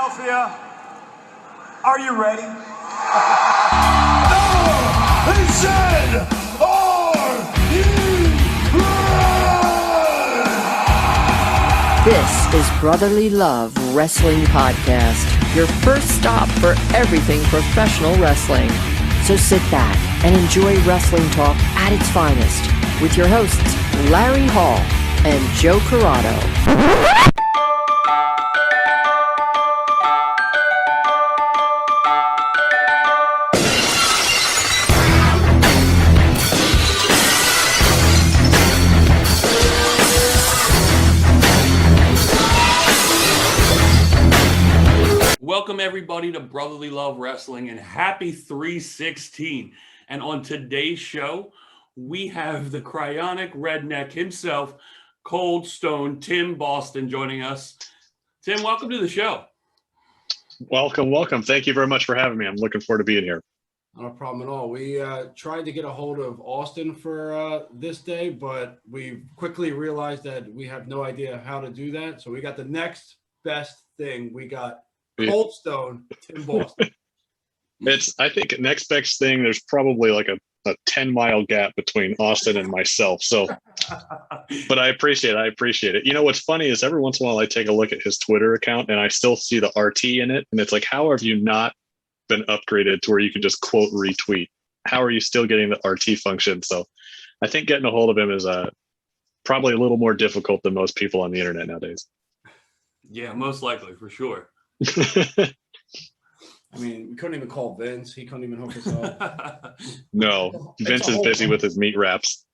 Philadelphia, are you ready? They said, are you ready? This is Brotherly Love Wrestling Podcast, your first stop for everything professional wrestling. So sit back and enjoy wrestling talk at its finest with your hosts, Larry Hall and Joe Corrado. Welcome everybody to Brotherly Love Wrestling and happy 316. And on today's show, we have the Cryonic Redneck himself, Cold Stone Tim Boston, joining us. Tim, welcome to the show. Welcome. Thank you very much for having me. I'm looking forward to being here. Not a problem at all. We tried to get a hold of Austin for this day, but we quickly realized that we have no idea how to do that. So we got the next best thing. We got Cold Stone Tim Boston. I think next best thing, there's probably like a 10-mile gap between Austin and myself. So, but I appreciate it. You know, what's funny is every once in a while I take a look at his Twitter account and I still see the RT in it. And it's like, how have you not been upgraded to where you can just quote retweet? How are you still getting the RT function? So I think getting a hold of him is probably a little more difficult than most people on the internet nowadays. Yeah, most likely, for sure. I mean, we couldn't even call Vince. He couldn't even hook us up. No, Vince is busy with his meat wraps.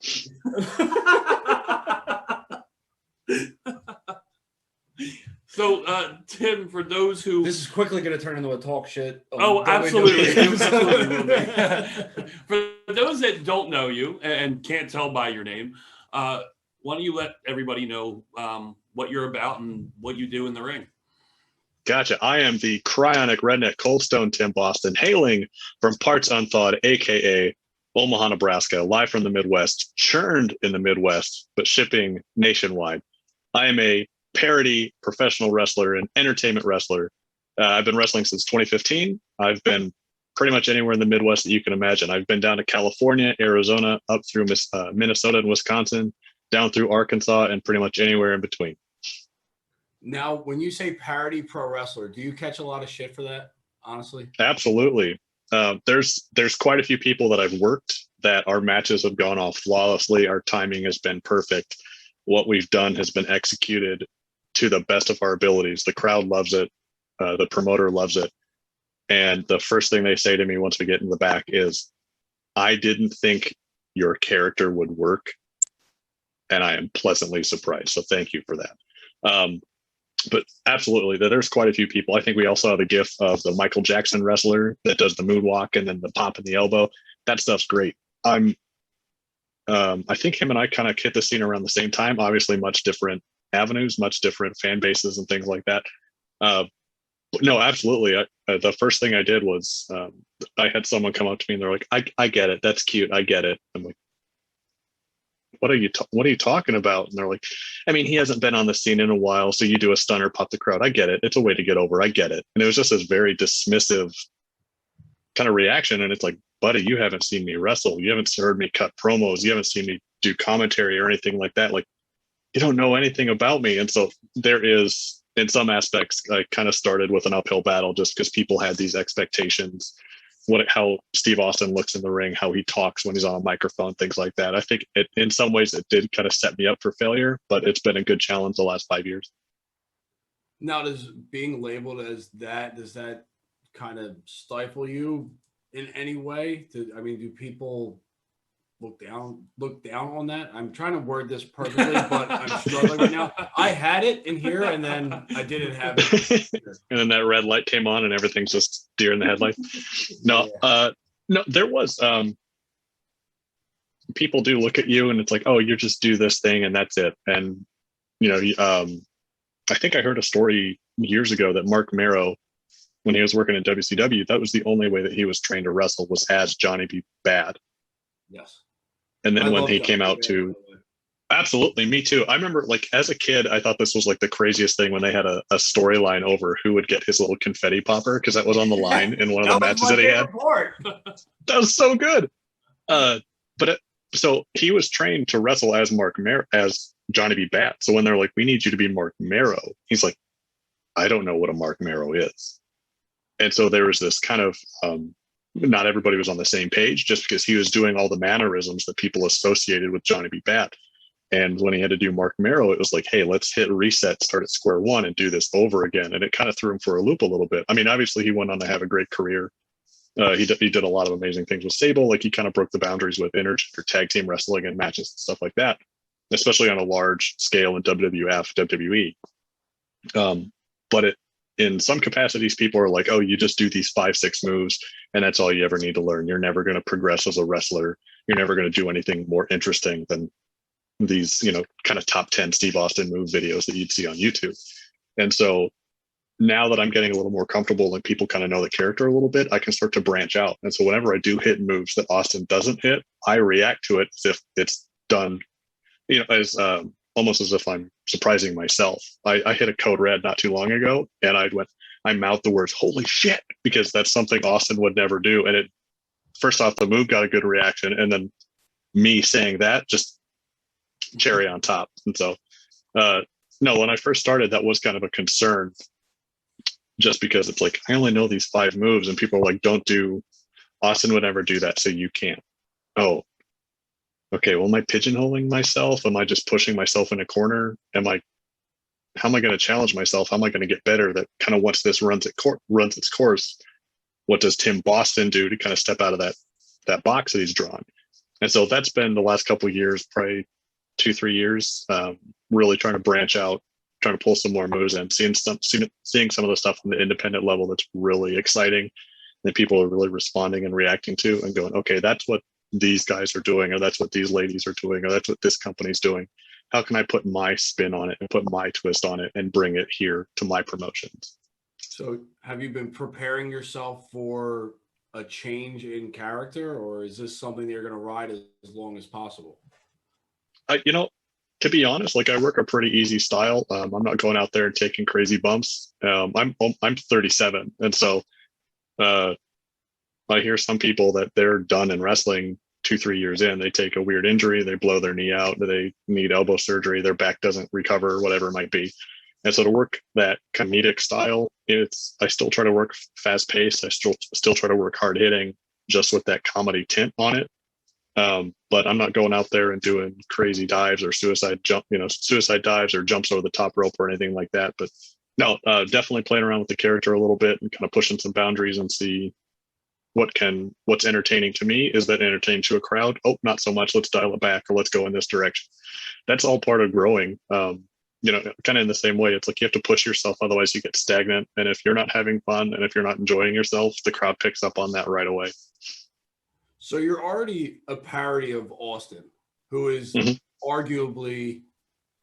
So, Tim, for those who... This is quickly going to turn into a talk shit. Oh, absolutely. Absolutely will be. For those that don't know you and can't tell by your name, why don't you let everybody know what you're about and what you do in the ring? Gotcha. I am the Cryonic Redneck Cold Stone Tim Boston, hailing from Parts Unthawed, a.k.a. Omaha, Nebraska, live from the Midwest, churned in the Midwest, but shipping nationwide. I am a parody professional wrestler and entertainment wrestler. I've been wrestling since 2015. I've been pretty much anywhere in the Midwest that you can imagine. I've been down to California, Arizona, up through Minnesota and Wisconsin, down through Arkansas, and pretty much anywhere in between. Now, when you say parody pro wrestler, do you catch a lot of shit for that, honestly? Absolutely. There's quite a few people that I've worked that our matches have gone off flawlessly. Our timing has been perfect. What we've done has been executed to the best of our abilities. The crowd loves it. The promoter loves it. And the first thing they say to me once we get in the back is, I didn't think your character would work. And I am pleasantly surprised. So thank you for that. But absolutely, there's quite a few people. I think we also have a gif of the Michael Jackson wrestler that does the moonwalk and then the pop in the elbow. That stuff's great. I think him and I kind of hit the scene around the same time. Obviously, much different avenues, much different fan bases and things like that. But no, absolutely. The first thing I did was I had someone come up to me and they're like, I get it. That's cute. I get it. I'm like, what are you talking about? And they're like, I mean, he hasn't been on the scene in a while, so you do a stunner, pop the crowd. I get it. It's a way to get over. I get it. And it was just this very dismissive kind of reaction. And it's like, buddy, you haven't seen me wrestle. You haven't heard me cut promos. You haven't seen me do commentary or anything like that. Like, you don't know anything about me. And so there is, in some aspects, I kind of started with an uphill battle just because people had these expectations. How Steve Austin looks in the ring, how he talks when he's on a microphone, things like that. I think in some ways it did kind of set me up for failure, but it's been a good challenge the last 5 years. Now, does being labeled as that, does that kind of stifle you in any way? Do people look down on that? I'm trying to word this perfectly, but I'm struggling right now. I had it in here and then I didn't have it. And then that red light came on and everything's just deer in the headlights. No, there was, people do look at you and it's like, oh, you just do this thing and that's it. And, you know, I think I heard a story years ago that Mark Marrow, when he was working at WCW, that was the only way that he was trained to wrestle was as Johnny B. Bad. Yes. And then when he came out to Absolutely, me too. I remember, like, as a kid, I thought this was like the craziest thing when they had a storyline over who would get his little confetti popper, because that was on the line in one of the matches that he had. Part. That was so good. But so he was trained to wrestle as as Johnny B. Bat. So when they're like, "We need you to be Mark Marrow," he's like, "I don't know what a Mark Marrow is." And so there was this kind of not everybody was on the same page, just because he was doing all the mannerisms that people associated with Johnny B. Bat. And when he had to do Mark Marrow, it was like, hey, let's hit reset, start at square one, and do this over again. And it kind of threw him for a loop a little bit. I mean, obviously, he went on to have a great career. He did a lot of amazing things with Sable. Like, he kind of broke the boundaries with intergender tag team wrestling and matches and stuff like that, especially on a large scale in WWF, WWE. But in some capacities, people are like, oh, you just do these 5-6 moves, and that's all you ever need to learn. You're never going to progress as a wrestler. You're never going to do anything more interesting than these, kind of top 10 Steve Austin move videos that you'd see on YouTube. And so now that I'm getting a little more comfortable and people kind of know the character a little bit, I can start to branch out. And so whenever I do hit moves that Austin doesn't hit, I react to it as if it's done, as almost as if I'm surprising myself. I hit a code red not too long ago, and I mouthed the words, "Holy shit," because that's something Austin would never do. And it, first off, the move got a good reaction, and then me saying that, just cherry on top. And so, no, when I first started, that was kind of a concern, just because it's like, I only know these 5 moves, and people are like, don't do, Austin would never do that, so you can't. Oh, okay, well, am I pigeonholing myself? Am I just pushing myself in a corner? How am I going to challenge myself? How am I going to get better? That kind of, once this runs its course, what does Tim Boston do to kind of step out of that box that he's drawn? And so that's been the last couple of years, probably 2-3 years, really trying to branch out, trying to pull some more moves and seeing some of the stuff on the independent level that's really exciting, that people are really responding and reacting to, and going, okay, that's what these guys are doing, or that's what these ladies are doing, or that's what this company's doing. How can I put my spin on it and put my twist on it and bring it here to my promotions? So have you been preparing yourself for a change in character, or is this something that you're going to ride as long as possible? To be honest, like, I work a pretty easy style. I'm not going out there and taking crazy bumps. I'm 37, and so I hear some people that they're done in wrestling 2-3 years in. They take a weird injury, they blow their knee out, they need elbow surgery, their back doesn't recover, whatever it might be. And so to work that comedic style, I still try to work fast paced. I still try to work hard hitting, just with that comedy tint on it. But I'm not going out there and doing crazy dives or suicide dives or jumps over the top rope or anything like that. But no, definitely playing around with the character a little bit and kind of pushing some boundaries and see what's entertaining to me. Is that entertaining to a crowd? Oh, not so much. Let's dial it back, or let's go in this direction. That's all part of growing. Kind of in the same way, it's like you have to push yourself, otherwise you get stagnant. And if you're not having fun and if you're not enjoying yourself, the crowd picks up on that right away. So you're already a parody of Austin, who is arguably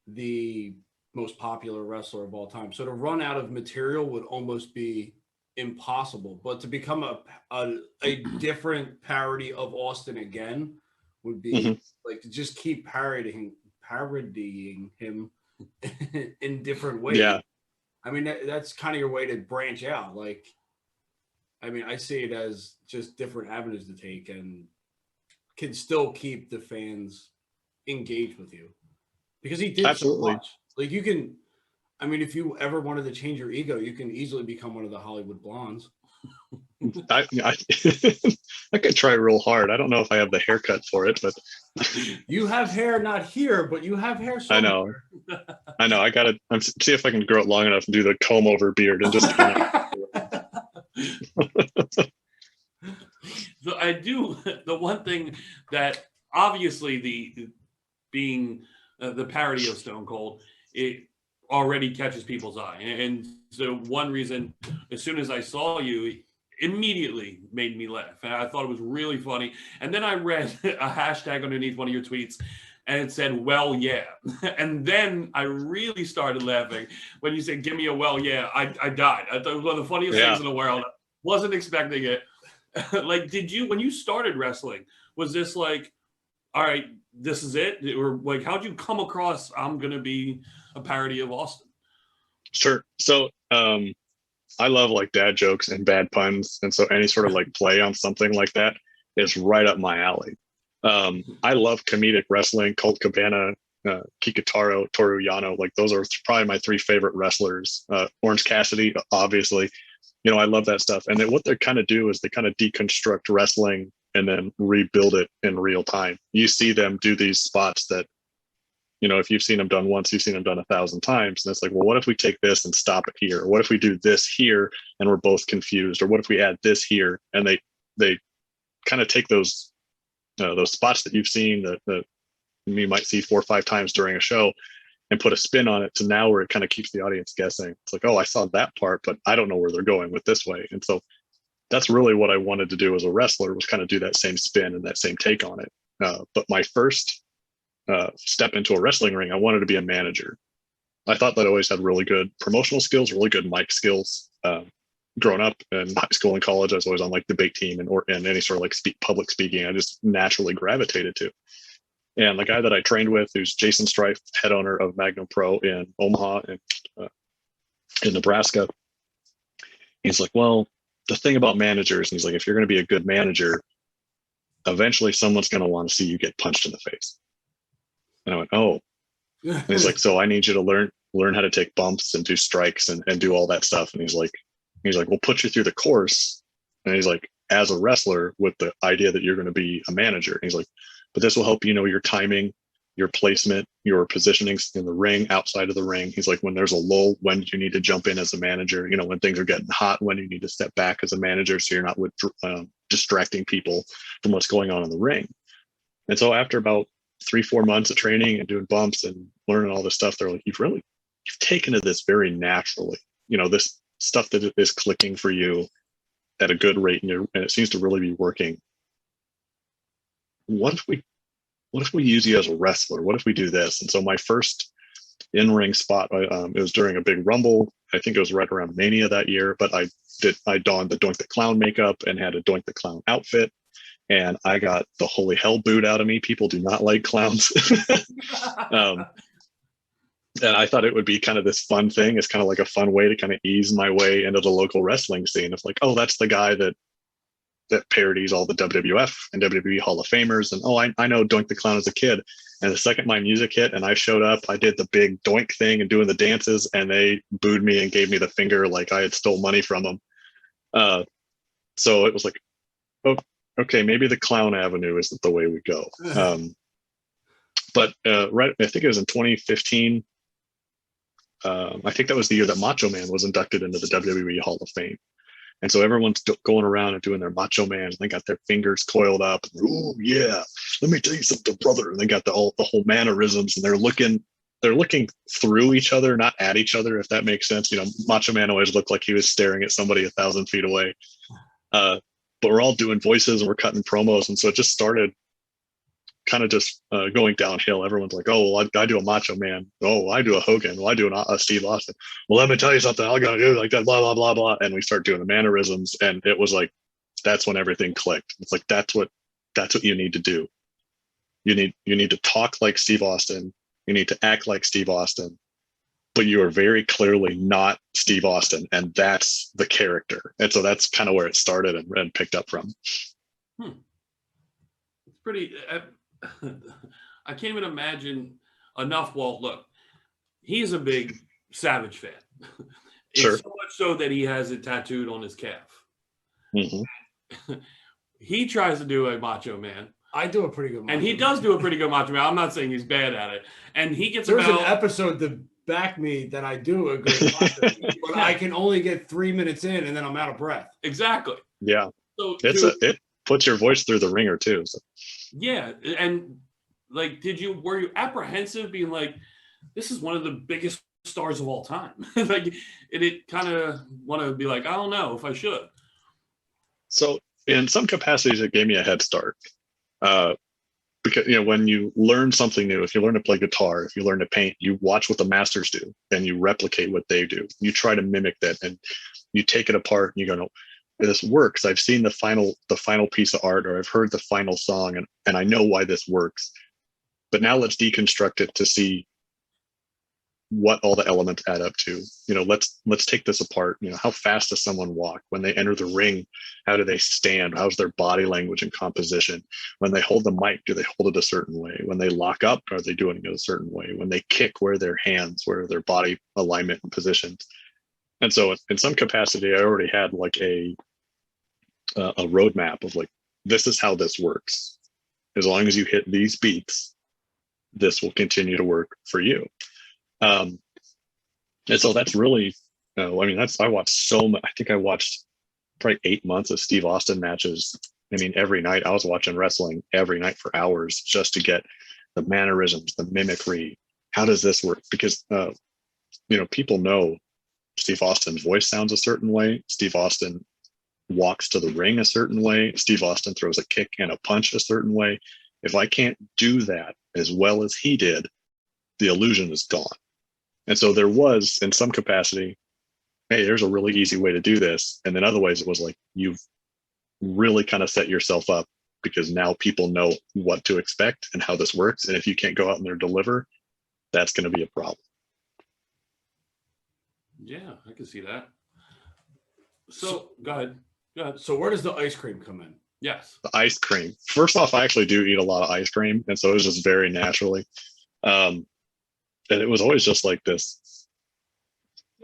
the most popular wrestler of all time. So to run out of material would almost be impossible. But to become a different parody of Austin again would be like to just keep parodying him in different ways. Yeah. I mean, that's kind of your way to branch out. Like, I mean, I see it as just different avenues to take, and can still keep the fans engaged with you, because he did so much. Like, you can, I mean, if you ever wanted to change your ego, you can easily become one of the Hollywood blondes. I could try real hard. I don't know if I have the haircut for it, but you have hair, not here, but you have hair somewhere. I know. I gotta see if I can grow it long enough and do the comb over beard and just kind of. So I do the one thing that obviously being the parody of Stone Cold, it already catches people's eye, and so one reason, as soon as I saw you, immediately made me laugh, and I thought it was really funny. And then I read a hashtag underneath one of your tweets, and it said, "Well, yeah," and then I really started laughing when you said, "Give me a well, yeah." I died. I thought it was one of the funniest things in the world. Wasn't expecting it. Like, when you started wrestling, was this like, all right, this is it? Or like, how'd you come across, I'm going to be a parody of Austin? Sure. So I love like dad jokes and bad puns. And so any sort of like play on something like that is right up my alley. I love comedic wrestling, Colt Cabana, Kikutaro, Toru Yano. Like those are probably my three favorite wrestlers. Orange Cassidy, obviously. I love that stuff. And then what they kind of do is they kind of deconstruct wrestling and then rebuild it in real time. You see them do these spots that, if you've seen them done once, you've seen them done 1,000 times. And it's like, well, what if we take this and stop it here? What if we do this here and we're both confused? Or what if we add this here? And they kind of take those spots that you've seen that you might see 4 or 5 times during a show and put a spin on it to now where it kind of keeps the audience guessing. It's like, oh, I saw that part, but I don't know where they're going with this way. And so that's really what I wanted to do as a wrestler, was kind of do that same spin and that same take on it. But my first step into a wrestling ring, I wanted to be a manager. I thought that I always had really good promotional skills, really good mic skills. Growing up in high school and college, I was always on like debate team and any sort of like public speaking. I just naturally gravitated to. And the guy that I trained with, who's Jason Strife, head owner of Magnum Pro in Omaha and in Nebraska, he's like, well, the thing about managers, and he's like, if you're going to be a good manager, eventually someone's going to want to see you get punched in the face. And I went, oh. And he's like, so I need you to learn how to take bumps and do strikes and do all that stuff. And he's like, we'll put you through the course. And he's like, as a wrestler, with the idea that you're going to be a manager. And he's like, but this will help you know your timing, your placement, your positioning in the ring, outside of the ring. He's like, when there's a lull, when do you need to jump in as a manager? When things are getting hot, when you need to step back as a manager so you're not distracting people from what's going on in the ring. And so after about 3-4 months of training and doing bumps and learning all this stuff, they're like, you've taken to this very naturally. This stuff that is clicking for you at a good rate, and it seems to really be working. What if we use you as a wrestler? What if we do this? And so my first in-ring spot, it was during a big Rumble. I think it was right around Mania that year, but I donned the Doink the Clown makeup and had a Doink the Clown outfit. And I got the holy hell booed out of me. People do not like clowns. And I thought it would be kind of this fun thing. It's kind of like a fun way to kind of ease my way into the local wrestling scene. It's like, oh, that's the guy that parodies all the WWF and WWE Hall of Famers. And oh, I know Doink the Clown as a kid. And the second my music hit and I showed up, I did the big doink thing and doing the dances, and they booed me and gave me the finger like I had stole money from them. So it was like, oh, okay, maybe the clown avenue isn't the way we go. But right, I think it was in 2015. I think that was the year that Macho Man was inducted into the WWE Hall of Fame. And so everyone's going around and doing their Macho Man. And they got their fingers coiled up. Oh yeah, let me tell you something, brother. And they got the whole mannerisms, and they're looking through each other, not at each other, if that makes sense. Macho Man always looked like he was staring at somebody 1,000 feet away. But we're all doing voices and we're cutting promos, and so it just started kind of just going downhill. Everyone's like, oh, well, I do a Macho Man. Oh, I do a Hogan. Well, I do a Steve Austin. Well, let me tell you something. I gotta do like that, blah, blah, blah, blah. And we start doing the mannerisms, and it was like, that's when everything clicked. It's like, that's what you need to do. You need to talk like Steve Austin. You need to act like Steve Austin, but you are very clearly not Steve Austin, and that's the character. And so that's kind of where it started and picked up from. It's pretty. I can't even imagine enough. Well, look, he's a big Savage fan. It's Sure. So much so that he has it tattooed on his calf. Mm-hmm. He tries to do a Macho Man. I do a pretty good Macho And he Man. does do a pretty good Macho Man. I'm not saying he's bad at it. And he gets There's about an episode to back me that I do a good Macho Man, but I can only get 3 minutes in and then I'm out of breath. Exactly. Yeah. So It puts your voice through the ringer too. So. yeah, and like, were you apprehensive, being like, this is one of the biggest stars of all time? Like, it kind of want to be like, I don't know if I should. So in some capacities, it gave me a head start. Because when you learn something new, if you learn to play guitar, if you learn to paint, you watch what the masters do and you replicate what they do. You try to mimic that, and you take it apart and you go, no, this works. I've seen the final piece of art, or I've heard the final song, and I know why this works. but now let's deconstruct it to see what all the elements add up to. Let's take this apart. How fast does someone walk when they enter the ring? How do they stand? How's their body language and composition? When they hold the mic, do they hold it a certain way? When they lock up, are they doing it a certain way? When they kick, where are their hands? Where are their body alignment and positions? And so in some capacity, I already had like a roadmap of like, this is how this works. As long as you hit these beats, this will continue to work for you. And so that's really, I watched I think I watched probably 8 months of Steve Austin matches. Every night I was watching wrestling every night for hours just to get the mannerisms, the mimicry. How does this work? Because, people know Steve Austin's voice sounds a certain way. Steve Austin walks to the ring a certain way. Steve Austin throws a kick and a punch a certain way. If I can't do that as well as he did, the illusion is gone. And so there was, in some capacity, hey, there's a really easy way to do this. And then other ways it was like, you've really kind of set yourself up, because now people know what to expect and how this works. And if you can't go out and there deliver, that's going to be a problem. Yeah, I can see that. So go ahead. So where does the ice cream come in? Yes. The ice cream. First off, I actually do eat a lot of ice cream. And so it was just very naturally. And it was always just like this.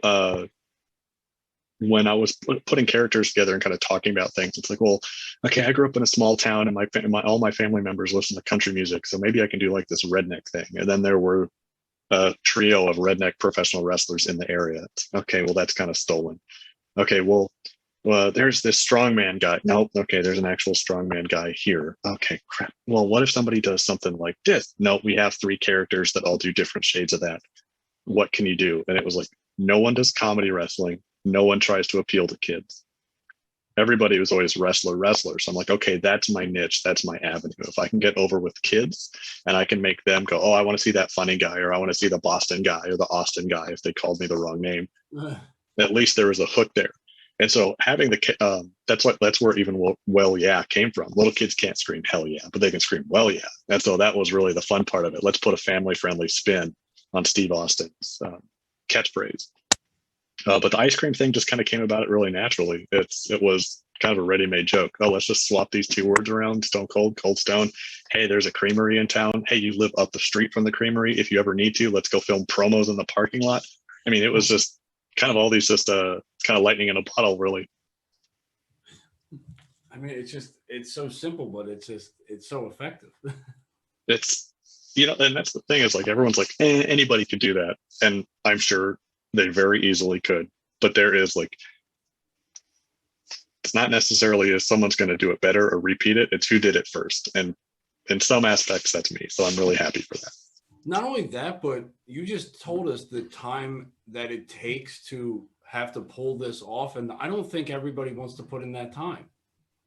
When I was putting characters together and kind of talking about things, it's like, well, okay, I grew up in a small town, and all my family members listen to country music, so maybe I can do like this redneck thing. And then there were a trio of redneck professional wrestlers in the area. Okay, well, that's kind of stolen. Okay, well, there's this strongman guy. Nope. Okay, there's an actual strongman guy here. Okay, crap. Well, what if somebody does something like this? No, we have 3 characters that all do different shades of that. What can you do? And it was like, no one does comedy wrestling. No one tries to appeal to kids. Everybody was always wrestler. So I'm like, okay, that's my niche. That's my avenue. If I can get over with kids and I can make them go, oh, I want to see that funny guy, or I want to see the Boston guy or the Austin guy, if they called me the wrong name, at least there was a hook there. And so having that's where even well, yeah, came from. Little kids can't scream hell yeah, but they can scream well, yeah. And so that was really the fun part of it. Let's put a family friendly spin on Steve Austin's catchphrase. But the ice cream thing just kind of came about it really naturally. It was kind of a ready-made joke. Oh, let's just swap these 2 words around. Stone Cold, Cold Stone. Hey, there's a creamery in town. Hey, you live up the street from the creamery. If you ever need to, let's go film promos in the parking lot. It was just kind of all these kind of lightning in a bottle, really. It's so simple, but it's so effective. It's, and that's the thing, is like, everyone's like, anybody could do that. And I'm sure they very easily could, but there is like, it's not necessarily if someone's going to do it better or repeat it, it's who did it first. And in some aspects, that's me. So I'm really happy for that. Not only that, but you just told us the time that it takes to have to pull this off. And I don't think everybody wants to put in that time.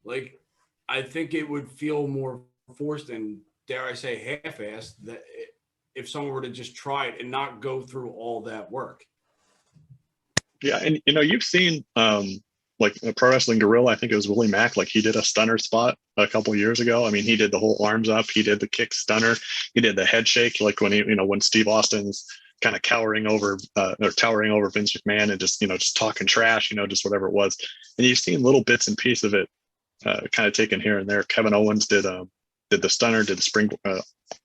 Like, I think it would feel more forced and, dare I say, half-assed that if someone were to just try it and not go through all that work. Yeah. And, you've seen like a Pro Wrestling Guerrilla, I think it was Willie Mack, like he did a stunner spot a couple years ago. He did the whole arms up, he did the kick stunner, he did the head shake, like when when Steve Austin's kind of towering over Vince McMahon and just talking trash, just whatever it was. And you've seen little bits and pieces of it kind of taken here and there. Kevin Owens did the stunner, did the spring,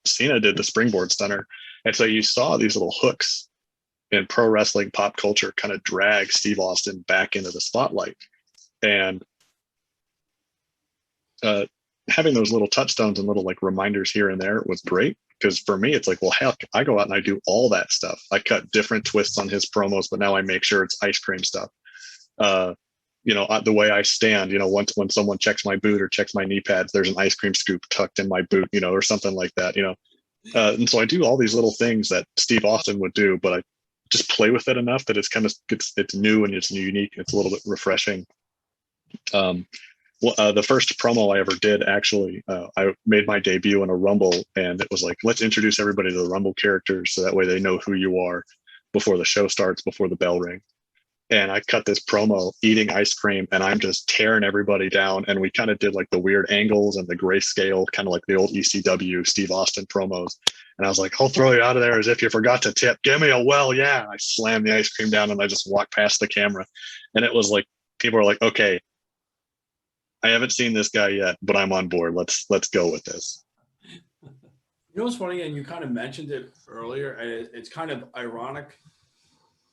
Cena did the springboard stunner. And so you saw these little hooks in pro wrestling pop culture kind of drag Steve Austin back into the spotlight. And having those little touchstones and little like reminders here and there was great, because for me, it's like, well, heck, I go out and I do all that stuff. I cut different twists on his promos, but now I make sure it's ice cream stuff. The way I stand, when someone checks my boot or checks my knee pads, there's an ice cream scoop tucked in my boot, or something like that, and so I do all these little things that Steve Austin would do, but I just play with it enough that it's new and it's unique. It's a little bit refreshing. The first promo I ever did, actually, I made my debut in a Rumble, and it was like, let's introduce everybody to the Rumble characters so that way they know who you are before the show starts, before the bell rings. and I cut this promo eating ice cream, and I'm just tearing everybody down. And we kind of did like the weird angles and the grayscale, kind of like the old ECW Steve Austin promos. And I was like, I'll throw you out of there as if you forgot to tip. Give me a well, yeah. I slammed the ice cream down and I just walked past the camera. And it was like, people are like, okay, I haven't seen this guy yet, but I'm on board. Let's go with this. You know what's funny, and you kind of mentioned it earlier, and it's kind of ironic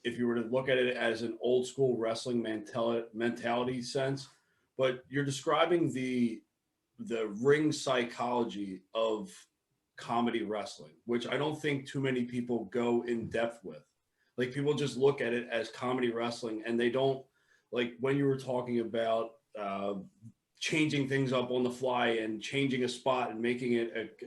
if you were to look at it as an old school wrestling mentality sense, but you're describing the ring psychology of comedy wrestling, which I don't think too many people go in depth with. Like, people just look at it as comedy wrestling, and they don't, like when you were talking about changing things up on the fly and changing a spot and making it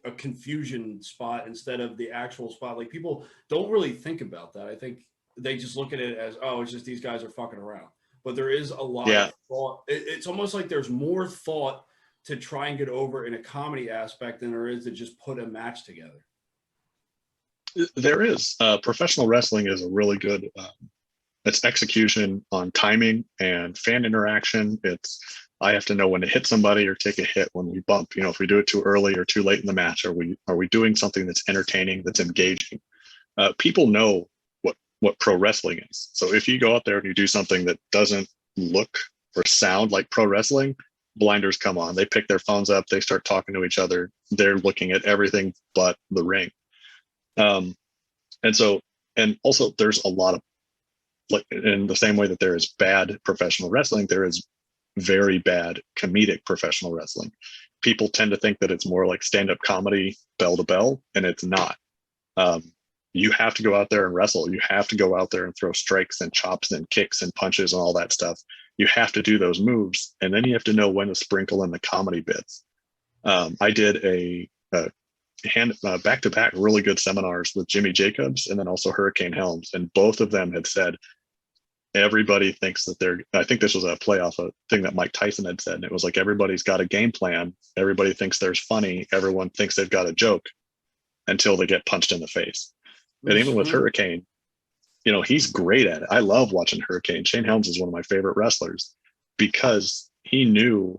a confusion spot instead of the actual spot. Like, people don't really think about that. I think they just look at it as, oh, it's just these guys are fucking around. But there is a lot of thought. It's almost like there's more thought to try and get over in a comedy aspect than there is to just put a match together. There is. Professional wrestling is a really good, it's execution on timing and fan interaction. I have to know when to hit somebody or take a hit when we bump. You know, if we do it too early or too late in the match, are we doing something that's entertaining, that's engaging? People know what pro wrestling is. So if you go out there and you do something that doesn't look or sound like pro wrestling, blinders come on. They pick their phones up, they start talking to each other. They're looking at everything but the ring. And also there's a lot of, like, in the same way that there is bad professional wrestling, there is very bad comedic professional wrestling. People tend to think that it's more like stand-up comedy, bell to bell, and it's not. You have to go out there and wrestle. You have to go out there and throw strikes and chops and kicks and punches and all that stuff. You have to do those moves, and then you have to know when to sprinkle in the comedy bits. I did a back-to-back really good seminars with Jimmy Jacobs and then also Hurricane Helms, and both of them had said, everybody thinks that I think this was a play off a thing that Mike Tyson had said. And it was like, everybody's got a game plan. Everybody thinks there's funny. Everyone thinks they've got a joke until they get punched in the face. And even with Hurricane, you know, he's great at it. I love watching Hurricane. Shane Helms is one of my favorite wrestlers because he knew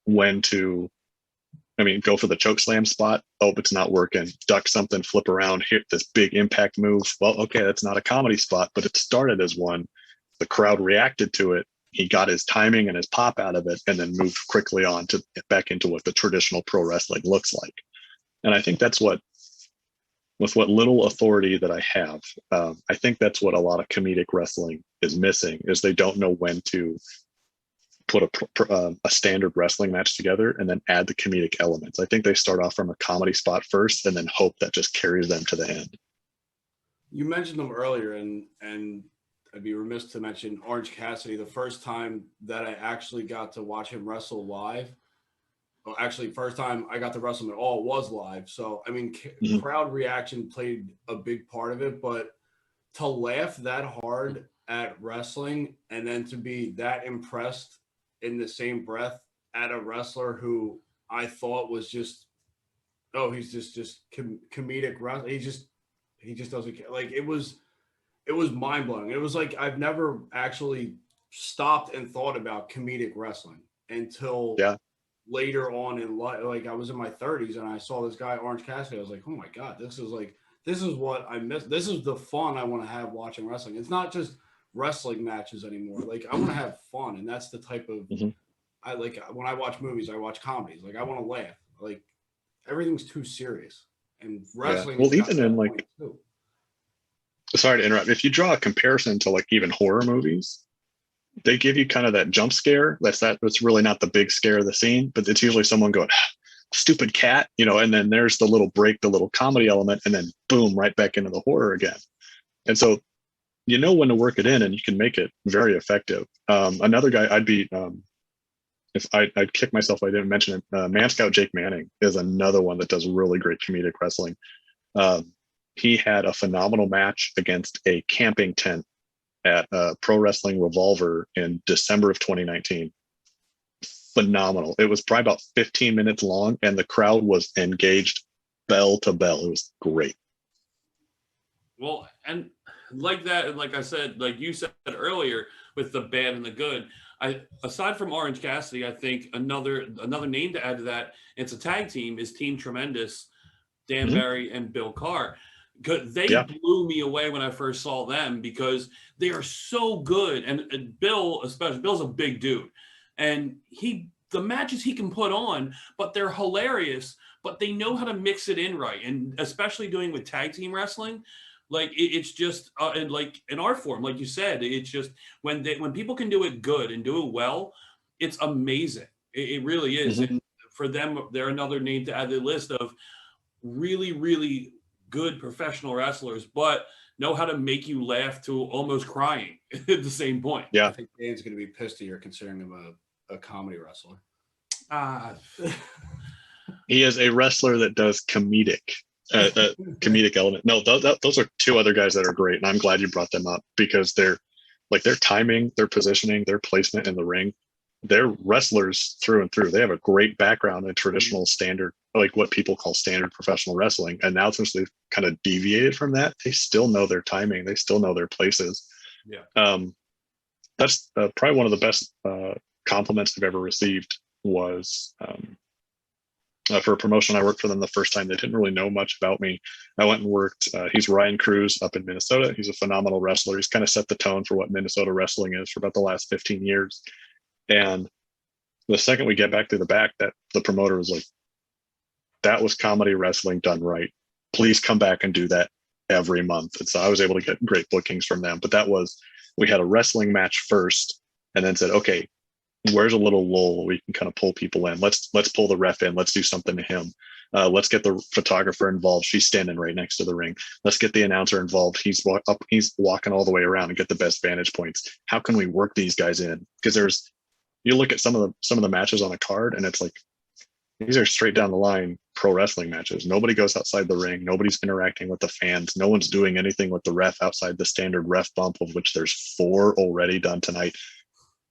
when to, go for the choke slam spot. Oh, it's not working. Duck something, flip around, hit this big impact move. Well, okay, that's not a comedy spot, but it started as one. The crowd reacted to it. He got his timing and his pop out of it, and then moved quickly on to get back into what the traditional pro wrestling looks like. And I think that's with what little authority that I have, I think that's what a lot of comedic wrestling is missing, is they don't know when to put a standard wrestling match together and then add the comedic elements. I think they start off from a comedy spot first and then hope that just carries them to the end. You mentioned them earlier, and I'd be remiss to mention Orange Cassidy. The first time that I actually got to watch him wrestle live, well, actually, first time I got to wrestle him at all was live. So, crowd reaction played a big part of it, but to laugh that hard at wrestling and then to be that impressed in the same breath at a wrestler who I thought was just, he's just comedic wrestling. He just doesn't care. Like, it was mind blowing. It was like, I've never actually stopped and thought about comedic wrestling until later on in life. Like, I was in my 30s and I saw this guy, Orange Cassidy. I was like, oh my God, this is what I miss. This is the fun I want to have watching wrestling. It's not just wrestling matches anymore. Like, I want to have fun. And that's the type of, I like, when I watch movies, I watch comedies. Like, I want to laugh. Like, everything's too serious. And wrestling. Well, even in like, sorry to interrupt. If you draw a comparison to like even horror movies, they give you kind of that jump scare. That's really not the big scare of the scene, but it's usually someone going, stupid cat, and then there's the little break, the little comedy element, and then boom, right back into the horror again. And so, you know when to work it in, and you can make it very effective. Another guy I'd kick myself if I didn't mention it. Man Scout Jake Manning is another one that does really great comedic wrestling. He had a phenomenal match against a camping tent at Pro Wrestling Revolver in December of 2019. Phenomenal. It was probably about 15 minutes long, and the crowd was engaged bell to bell. It was great. Well, and like that, and like I said, like you said earlier, with the bad and the good. Aside from Orange Cassidy, I think another name to add to that, it's a tag team, is Team Tremendous, Dan Mhm. Barry and Bill Carr. They Yeah. blew me away when I first saw them because they are so good. And Bill, especially, Bill's a big dude, and the matches he can put on, but they're hilarious. But they know how to mix it in right, and especially doing with tag team wrestling, like it's just and like in our form, like you said, it's just when people can do it good and do it well, it's amazing. It really is, Mhm. and for them, they're another name to add to the list of really, really good professional wrestlers, but know how to make you laugh to almost crying at the same point. I Yeah. think Dan's going to be pissed that you're considering him a comedy wrestler. Ah, He is a wrestler that does comedic element. No, those are two other guys that are great, and I'm glad you brought them up because they're like their timing, their positioning, their placement in the ring. They're wrestlers through and through. They have a great background in traditional standard, like what people call standard professional wrestling. And now since they've kind of deviated from that, they still know their timing. They still know their places. yeah. That's probably one of the best compliments I've ever received was for a promotion. I worked for them the first time. They didn't really know much about me. I went and worked. He's Ryan Cruz up in Minnesota. He's a phenomenal wrestler. He's kind of set the tone for what Minnesota wrestling is for about the last 15 years. And the second we get back to the back, that the promoter was like, that was comedy wrestling done right. Please come back and do that every month. And so I was able to get great bookings from them. But we had a wrestling match first and then said, okay, where's a little lull we can kind of pull people in. Let's pull the ref in. Let's do something to him. Let's get the photographer involved. She's standing right next to the ring. Let's get the announcer involved. He's walking all the way around and get the best vantage points. How can we work these guys in? Because you look at some of the matches on a card and it's like, these are straight down the line pro wrestling matches. Nobody goes outside the ring. Nobody's interacting with the fans. No one's doing anything with the ref outside the standard ref bump, of which there's 4 already done tonight.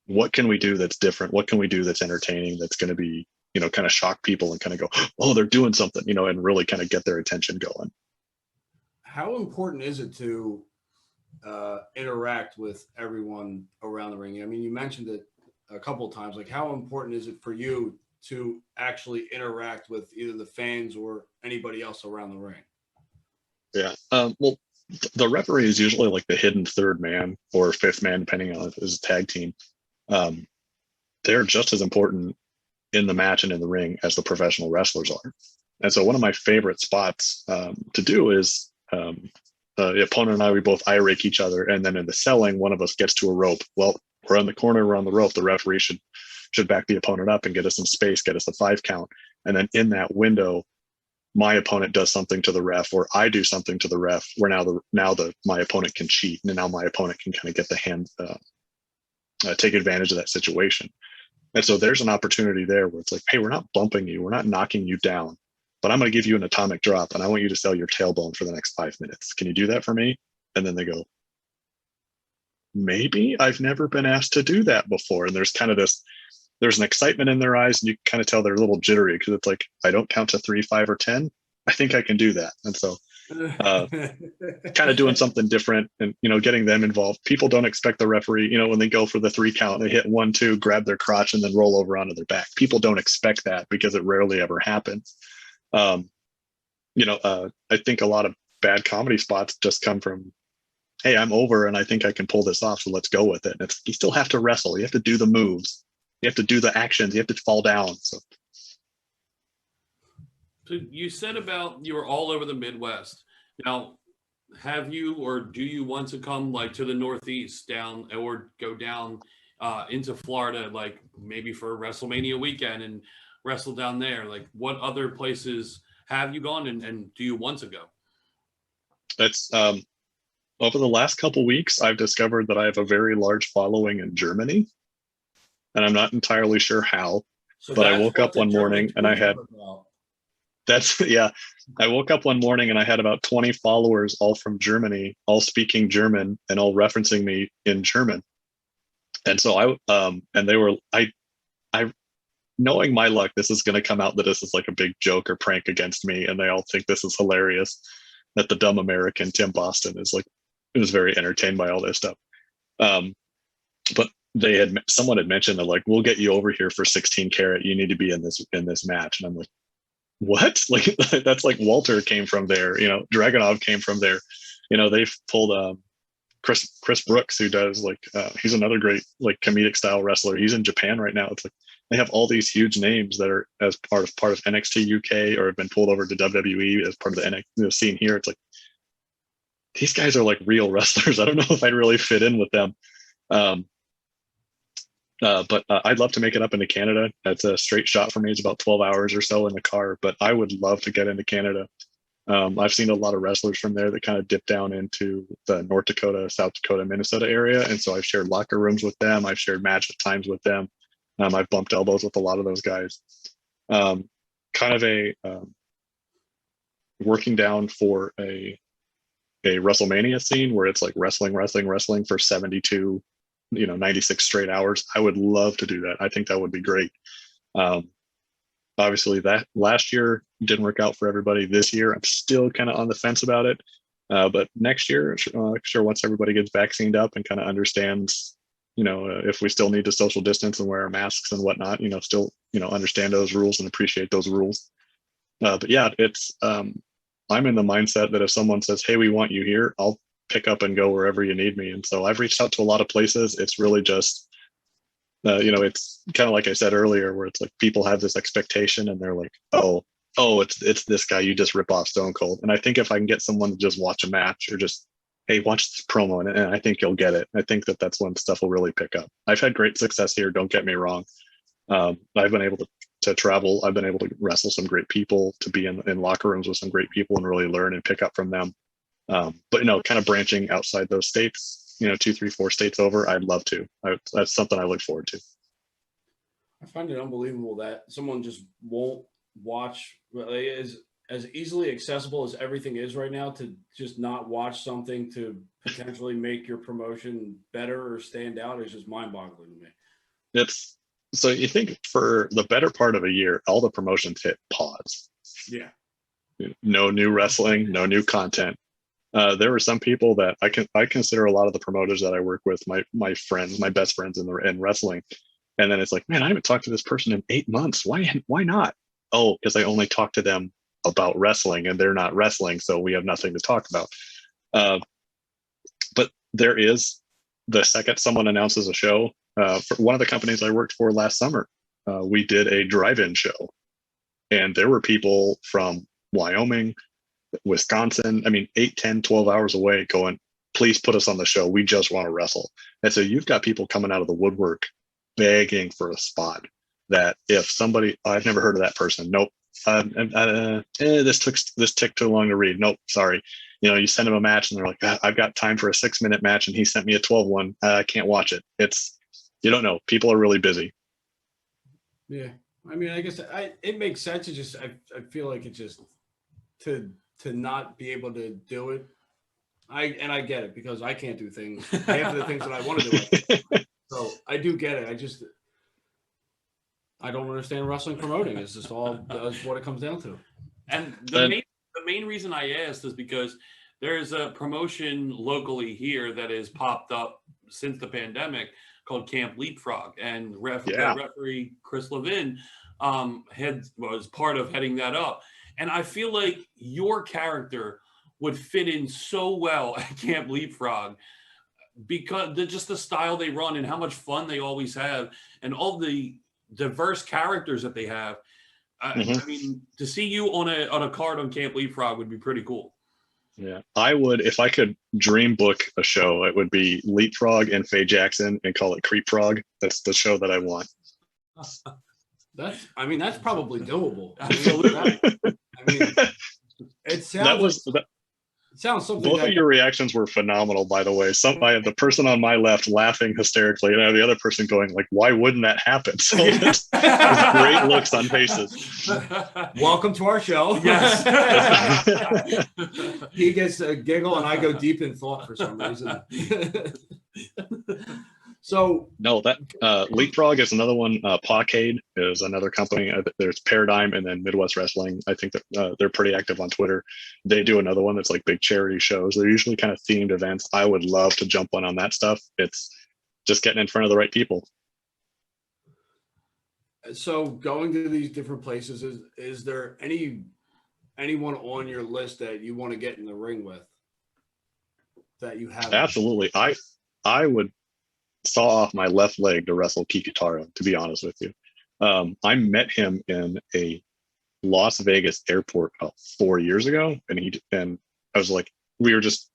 What can we do that's different? What can we do that's entertaining? That's going to be, kind of shock people and kind of go, oh, they're doing something, and really kind of get their attention going. How important is it to interact with everyone around the ring? I mean, you mentioned it a couple of times. Like, how important is it for you to actually interact with either the fans or anybody else around the ring? Yeah. Well, the referee is usually like the hidden third man or fifth man, depending on if it's a tag team. They're just as important in the match and in the ring as the professional wrestlers are. And so one of my favorite spots to do is the opponent and I, we both eye rake each other. And then in the selling, one of us gets to a rope. Well, we're on the corner, we're on the rope. The referee should back the opponent up and get us some space, get us a 5 count. And then in that window, my opponent does something to the ref, or I do something to the ref, where my opponent can cheat, and now my opponent can kind of get the hand, take advantage of that situation. And so there's an opportunity there where it's like, hey, we're not bumping you, we're not knocking you down, but I'm going to give you an atomic drop, and I want you to sell your tailbone for the next 5 minutes. Can you do that for me? And then they go, maybe. I've never been asked to do that before. And there's kind of there's an excitement in their eyes, and you kind of tell they're a little jittery because it's like, I don't count to 3, 5, or 10. I think I can do that. And so kind of doing something different and, getting them involved. People don't expect the referee, when they go for the 3 count, they hit 1, 2, grab their crotch and then roll over onto their back. People don't expect that because it rarely ever happens. I think a lot of bad comedy spots just come from, hey, I'm over and I think I can pull this off, so let's go with it. And you still have to wrestle. You have to do the moves. You have to do the actions. You have to fall down. So you said about you were all over the Midwest. Now, have you or do you want to come like to the Northeast down or go down into Florida, like maybe for WrestleMania weekend and wrestle down there? Like, what other places have you gone and do you want to go? that's over the last couple weeks, I've discovered that I have a very large following in Germany, and I'm not entirely sure how. So but I woke up one morning and I had I woke up one morning and I had about 20 followers, all from Germany, all speaking German and all referencing me in German. And so I knowing my luck, this is going to come out that this is like a big joke or prank against me, and they all think this is hilarious, that the dumb American Tim Boston is like was very entertained by all this stuff. But someone had mentioned that, like, we'll get you over here for 16 karat. You need to be in this match. And I'm like, what? Like, that's like Walter came from there, Dragunov came from there. They've pulled Chris Brooks, who does he's another great like comedic style wrestler. He's in Japan right now. It's like they have all these huge names that are as part of NXT UK or have been pulled over to WWE as part of the NXT scene here. It's like these guys are like real wrestlers. I don't know if I'd really fit in with them. But I'd love to make it up into Canada. That's a straight shot for me. It's about 12 hours or so in the car, but I would love to get into Canada. I've seen a lot of wrestlers from there that kind of dip down into the North Dakota, South Dakota, Minnesota area. And so I've shared locker rooms with them. I've shared match times with them. I've bumped elbows with a lot of those guys. Kind of a working down for a WrestleMania scene where it's like wrestling for 72, 96 straight hours. I would love to do that. I think that would be great. Obviously that last year didn't work out for everybody. This year, I'm still kind of on the fence about it. But next year, sure, once everybody gets vaccinated up and kind of understands, if we still need to social distance and wear our masks and whatnot, still, understand those rules and appreciate those rules. But yeah, it's, I'm in the mindset that if someone says, hey, we want you here, I'll pick up and go wherever you need me. And so I've reached out to a lot of places. It's really just, it's kind of like I said earlier, where it's like people have this expectation and they're like, oh, it's this guy, you just rip off Stone Cold. And I think if I can get someone to just watch a match or just, hey, watch this promo, and I think you'll get it. I think that's when stuff will really pick up. I've had great success here, don't get me wrong. I've been able to travel. I've been able to wrestle some great people, to be in locker rooms with some great people and really learn and pick up from them. But kind of branching outside those states, 2, 3, 4 states over, I'd love to. That's something I look forward to. I find it unbelievable that someone just won't watch. As easily accessible as everything is right now, to just not watch something to potentially make your promotion better or stand out is just mind-boggling to me. So you think for the better part of a year, all the promotions hit pause. Yeah. No new wrestling, no new content. There were some people that I consider a lot of the promoters that I work with my friends, my best friends in wrestling. And then it's like, man, I haven't talked to this person in 8 months. Why not? Oh, because I only talked to them about wrestling and they're not wrestling, so we have nothing to talk about. But there is, the second someone announces a show, for one of the companies I worked for last summer, we did a drive-in show, and there were people from Wyoming, Wisconsin, 8, 10, 12 hours away going, please put us on the show. We just want to wrestle. And so you've got people coming out of the woodwork begging for a spot that if somebody, I've never heard of that person. Nope. This took too long to read. Nope. Sorry. You send them a match and they're like, I've got time for a 6-minute match and he sent me a 12-1. I can't watch it. You don't know. People are really busy. Yeah. I guess it makes sense. It just, I feel like it just, to not be able to do it. I get it, because I can't do things, half of the things that I want to do. So I do get it. I don't understand wrestling promoting. It's just that's what it comes down to. And the main reason I asked is because there's a promotion locally here that has popped up since the pandemic called Camp Leapfrog, and referee Chris Levin was part of heading that up. And I feel like your character would fit in so well at Camp Leapfrog, because just the style they run and how much fun they always have and all the diverse characters that they have. To see you on a card on Camp Leapfrog would be pretty cool. Yeah, I would, if I could dream book a show, it would be Leapfrog and Faye Jackson and call it Creep Frog. That's the show that I want. That's probably doable. Absolutely. It sounds. It sounds something. Both of your reactions were phenomenal, by the way. I had the person on my left laughing hysterically, and I had the other person going, like, "Why wouldn't that happen?" So there's great looks on faces. Welcome to our show. Yes. He gets a giggle, and I go deep in thought for some reason. So No, that Leapfrog is another one. Pawcade is another company. There's Paradigm and then Midwest Wrestling. I think that they're pretty active on Twitter. They do another one that's like big charity shows. They're usually kind of themed events. I would love to jump on that stuff. It's just getting in front of the right people. So going to these different places, is there anyone on your list that you want to get in the ring with that you have? Absolutely. I would saw off my left leg to wrestle Kikutaro, to be honest with you. I met him in a Las Vegas airport about 4 years ago, and I was like, we were just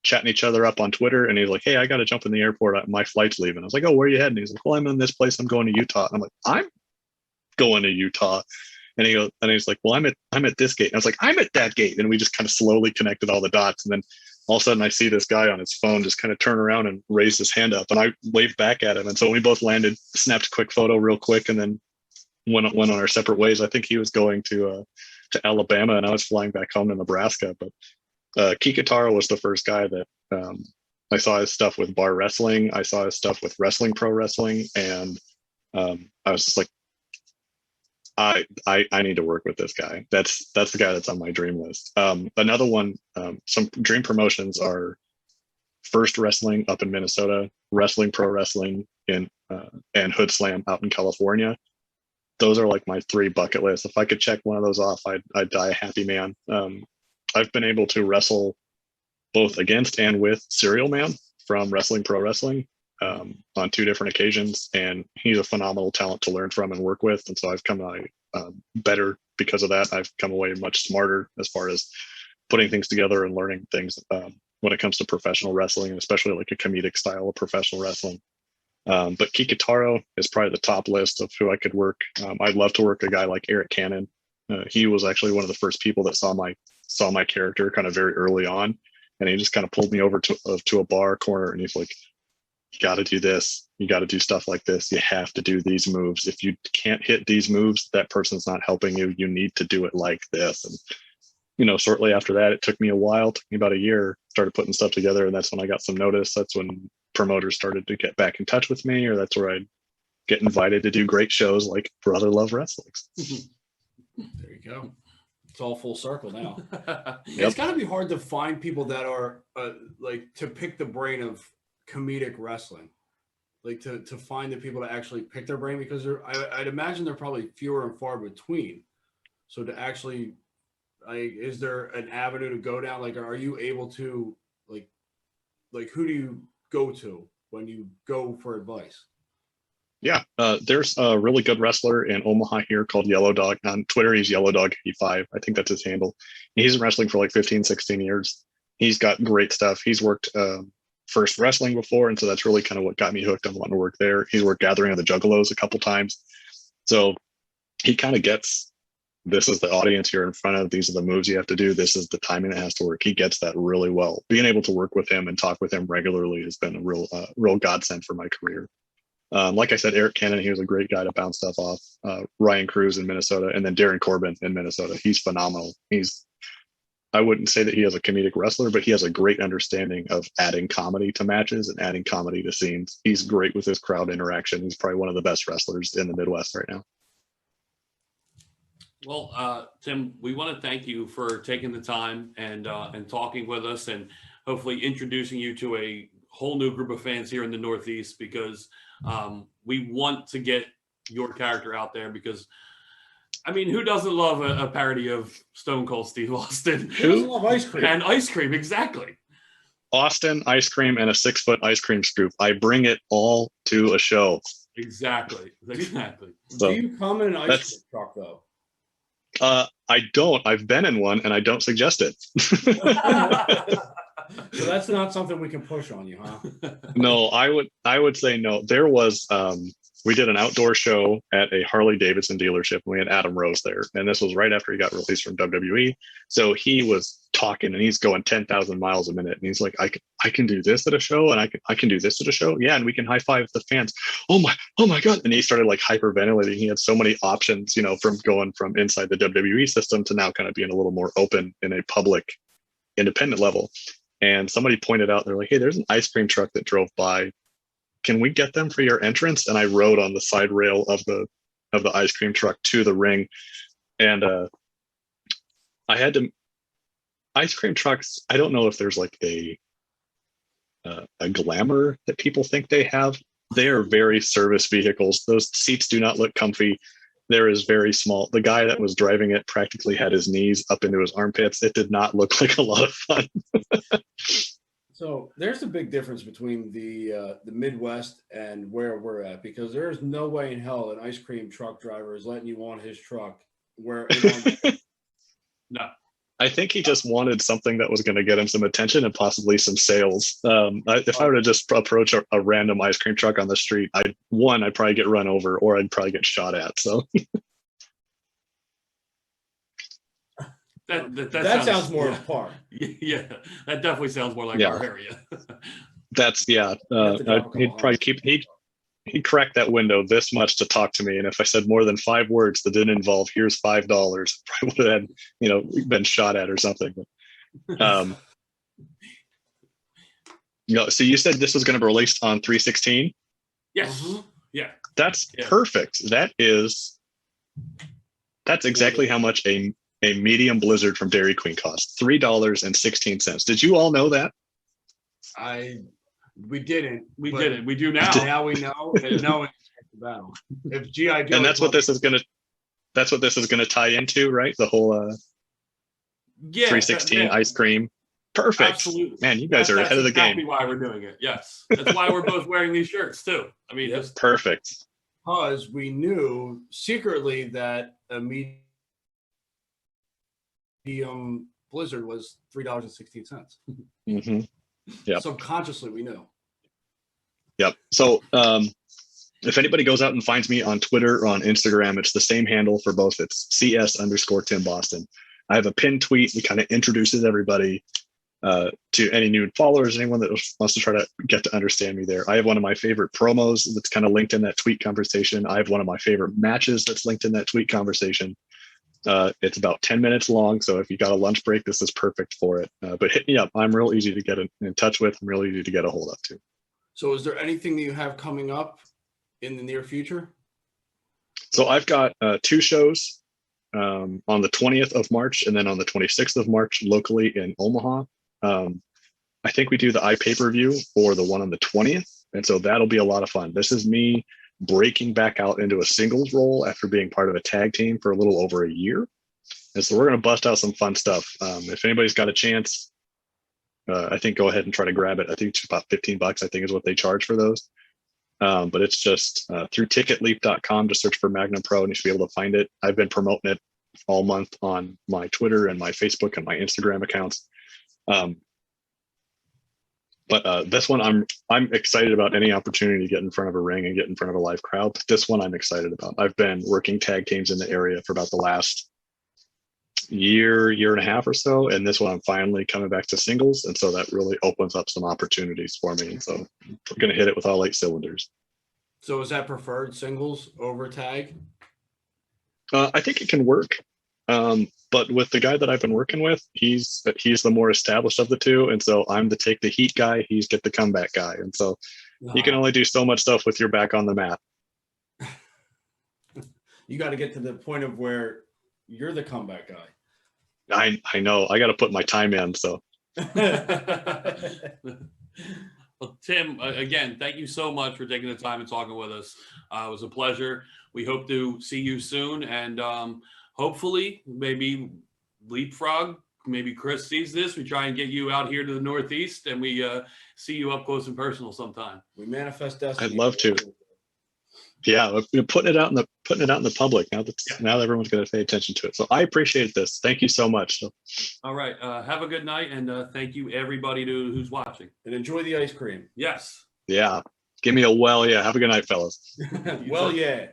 chatting each other up on Twitter, and he's like, hey, I got to jump in the airport. My flight's leaving. I was like, oh, where are you heading? He's like, well, I'm in this place. I'm going to Utah. And I'm like, I'm going to Utah. And he's like, well, I'm at this gate. And I was like, I'm at that gate. And we just kind of slowly connected all the dots. And then all of a sudden I see this guy on his phone just kind of turn around and raise his hand up. And I waved back at him. And so we both landed, snapped a quick photo real quick, and then went on our separate ways. I think he was going to Alabama and I was flying back home to Nebraska. But Kikutaro was the first guy that I saw his stuff with bar wrestling. I saw his stuff with wrestling, pro wrestling. And I was just like, I need to work with this guy. That's the guy that's on my dream list. Another one, some dream promotions are First Wrestling up in Minnesota, Wrestling Pro Wrestling and Hood Slam out in California. Those are like my 3 bucket lists. If I could check one of those off, I'd die a happy man. I've been able to wrestle both against and with Serial Man from Wrestling Pro Wrestling on 2 different occasions, and he's a phenomenal talent to learn from and work with. And so I've come better because of that. I've come away much smarter as far as putting things together and learning things when it comes to professional wrestling, and especially like a comedic style of professional wrestling. But Kikutaro is probably the top list of who I could work. I'd love to work a guy like Eric Cannon. He was actually one of the first people that saw my character kind of very early on, and he just kind of pulled me over to a bar corner, and he's like, you got to do this. You got to do stuff like this. You have to do these moves. If you can't hit these moves, that person's not helping you. You need to do it like this. And, shortly after that, it took me a while, took me about a year, started putting stuff together. And that's when I got some notice. That's when promoters started to get back in touch with me, or that's where I'd get invited to do great shows like Brother Love Wrestling. There you go. It's all full circle now. Yep. It's got to be hard to find people that are like to pick the brain of comedic wrestling, like to find the people to actually pick their brain, because I'd imagine they're probably fewer and far between. So to actually, is there an avenue to go down? Like, are you able to like who do you go to when you go for advice? Yeah, there's a really good wrestler in Omaha here called Yellow Dog. On Twitter, he's Yellow Dog 85. I think that's his handle. He's been wrestling for like 15, 16 years. He's got great stuff. He's worked First Wrestling before, and so that's really kind of what got me hooked on wanting to work there. He's worked Gathering of the Juggalos a couple times. So he kind of gets, this is the audience you're in front of. These are the moves you have to do. This is the timing that has to work. He gets that really well. Being able to work with him and talk with him regularly has been a real godsend for my career. Like I said, Eric Cannon, he was a great guy to bounce stuff off. Ryan Cruz in Minnesota, and then Darren Corbin in Minnesota. He's phenomenal. I wouldn't say that he is a comedic wrestler, but he has a great understanding of adding comedy to matches and adding comedy to scenes. He's great with his crowd interaction. He's probably one of the best wrestlers in the Midwest right now. Well, Tim, we want to thank you for taking the time and talking with us, and hopefully introducing you to a whole new group of fans here in the Northeast, because we want to get your character out there, because I mean, who doesn't love a parody of Stone Cold Steve Austin? Who doesn't love ice cream? And ice cream, exactly. Austin, ice cream, and a 6-foot ice cream scoop. I bring it all to a show. Exactly. So, do you come in an ice cream truck, though? I don't. I've been in one, and I don't suggest it. So that's not something we can push on you, huh? No, I would say no. There was we did an outdoor show at a Harley Davidson dealership, and we had Adam Rose there, and this was right after he got released from WWE. So he was talking, and he's going 10,000 miles a minute, and he's like, I can do this at a show, and I can do this at a show, yeah, and we can high five the fans. Oh my god! And he started like hyperventilating. He had so many options, from going from inside the WWE system to now kind of being a little more open in a public, independent level. And somebody pointed out, they're like, hey, there's an ice cream truck that drove by can we get them for your entrance? And I rode on the side rail of the ice cream truck to the ring. And I had to, ice cream trucks, I don't know if there's like a glamour that people think they have. They are very service vehicles. Those seats do not look comfy. There is very small. The guy that was driving it practically had his knees up into his armpits. It did not look like a lot of fun. So there's a big difference between the Midwest and where we're at, because there is no way in hell an ice cream truck driver is letting you on his truck where No. I think he just wanted something that was going to get him some attention and possibly some sales. If I were to just approach a random ice cream truck on the street, I'd probably get run over, or I'd probably get shot at. So that sounds more yeah. par. Yeah, that definitely sounds more like our area. That's he'd probably he'd crack that window this much to talk to me, and if I said more than 5 words that didn't involve "here's $5," probably would have had, been shot at or something. So you said this was going to be released on 3/16? Yes. Yeah. That's perfect. That's exactly how much a medium blizzard from Dairy Queen costs. $3.16. Did you all know that? We didn't. We didn't. We do now. Now we know. And now it's the battle. If G.I. Joe, and that's what this is gonna tie into, right? The whole 3/16 ice cream. Perfect. Absolutely. Man, you guys are ahead of the game. That's why we're doing it. Yes. That's why we're both wearing these shirts too. I mean, just perfect. Because we knew secretly that a medium blizzard was $3.16. Mm-hmm. Yep. Subconsciously, we knew. Yep. So if anybody goes out and finds me on Twitter or on Instagram, it's the same handle for both. It's CS_Tim Boston. I have a pinned tweet that kind of introduces everybody to any new followers, anyone that wants to try to get to understand me there. I have one of my favorite promos that's kind of linked in that tweet conversation. I have one of my favorite matches that's linked in that tweet conversation. It's about 10 minutes long, so if you got a lunch break, this is perfect for it. But hit me up. I'm real easy to get in touch with. I'm real easy to get a hold of too. So is there anything that you have coming up in the near future? So I've got 2 shows on the 20th of March and then on the 26th of March locally in Omaha. I think we do the iPay-per-view or the one on the 20th. And so that'll be a lot of fun. This is me breaking back out into a singles role after being part of a tag team for a little over a year. And so we're going to bust out some fun stuff. If anybody's got a chance, I think go ahead and try to grab it. I think it's about $15, I think is what they charge for those. But it's just through ticketleap.com, just search for Magnum Pro and you should be able to find it. I've been promoting it all month on my Twitter and my Facebook and my Instagram accounts. But this one, I'm excited about any opportunity to get in front of a ring and get in front of a live crowd. But this one I'm excited about. I've been working tag teams in the area for about the last year and a half or so. And this one I'm finally coming back to singles. And so that really opens up some opportunities for me. And so we're going to hit it with all 8 cylinders. So is that preferred singles over tag? I think it can work. But with the guy that I've been working with, he's the more established of the two. And so I'm the take the heat guy. He's get the comeback guy. And so you can only do so much stuff with your back on the mat. You got to get to the point of where you're the comeback guy. I know. I got to put my time in. So. Well, Tim, again, thank you so much for taking the time and talking with us. It was a pleasure. We hope to see you soon. And hopefully, maybe leapfrog. Maybe Chris sees this. We try and get you out here to the Northeast, and we see you up close and personal sometime. We manifest destiny. I'd love to. Yeah, we're putting it out in the public now. Now everyone's going to pay attention to it. So I appreciate this. Thank you so much. All right, have a good night, and thank you everybody who's watching. And enjoy the ice cream. Yes. Yeah. Give me a well. Yeah. Have a good night, fellas. Well, yeah.